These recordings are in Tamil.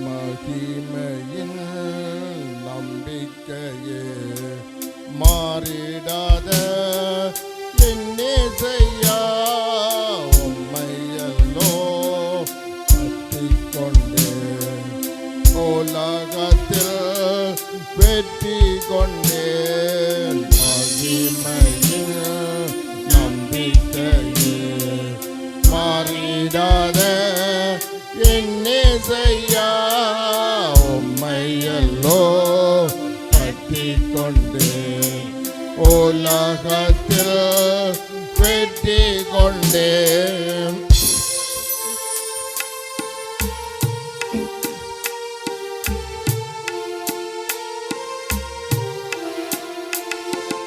மகிமையின் நம்பிக்கையே மாறிடாத என்னே செய்யா உம்மையல்லோ பற்றிக்கொண்டே உலகத்தில் வெற்றி கொண்டேன். மகிமையின் நம்பிக்கையே மாறிடாத என்னே செய்யா உம்மையல்லோ பற்றிக்கொண்டே உலகத்தில் வெற்றி கொண்டேன்.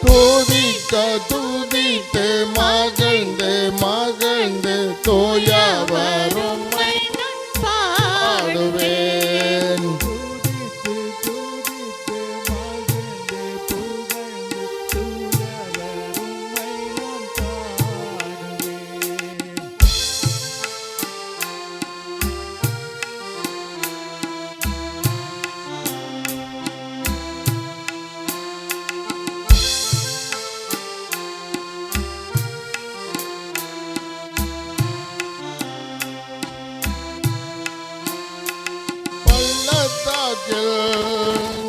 துதிக்க துதித்து மகிழ்ந்து மகிழ்ந்து தூயவரும் பாடுவேன்.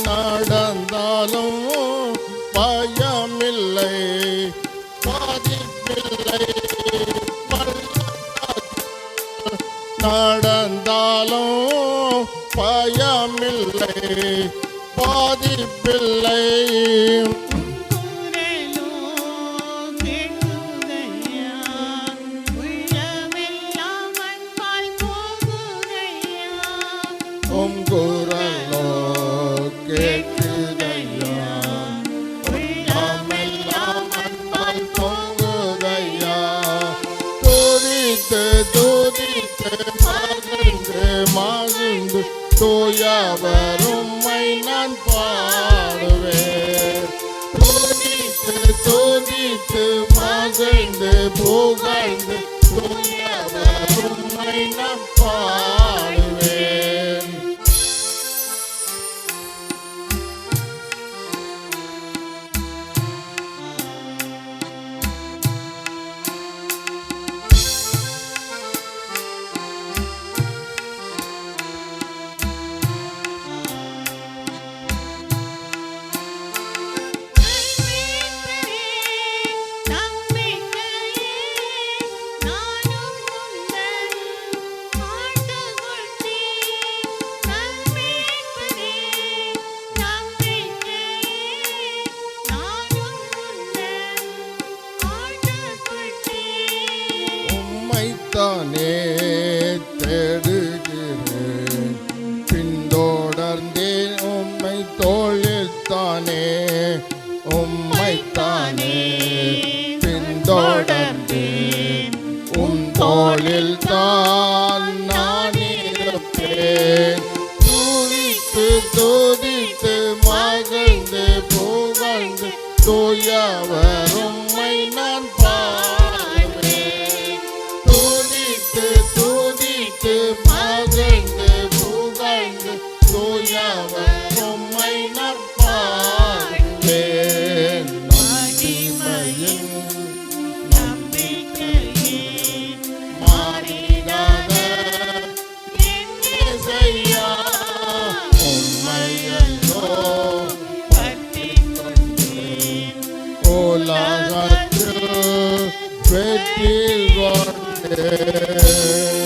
நடந்தாலும் பயமில்லை பாதிப்பில்லை. நடந்தாலும் பயமில்லை பாதிப்பில்லை. குரலோ கேட்குதையா உள்ளமெல்லாம் அன்பால் பொங்குதையா. துதித்து துதித்து மகிழ்ந்து மகிழ்ந்து தூயவர் உம்மை நான் பாடுவேன். துதித்து துதித்து மகிழ்ந்து புகழ்ந்து தூயவர் உம்மை நான் பாடுவேன். தானே தேடுகிறேன் பின்தொடர்ந்தேன் உம்மை தோளில் தானே உம்மைத்தானே பின்தொடர்ந்தேன் உம் தோளில் தான் நான் இருப்பேன். துதித்து துதித்து மகிழ்ந்து புகழ்ந்து தூயவர் உம்மை நான் பாடுவேன். துதித்து துதித்து மகிழ்ந்து புகழ்ந்து தூயவர் உம்மை நான் பாடுவேன். மகிமையின் நம்பிக்கையே மாறிடாத என் இயேசையா உம்மையல்லோ பற்றிக் கொண்டேன். உலகத்தில் வெற்றி கொண்டேன்.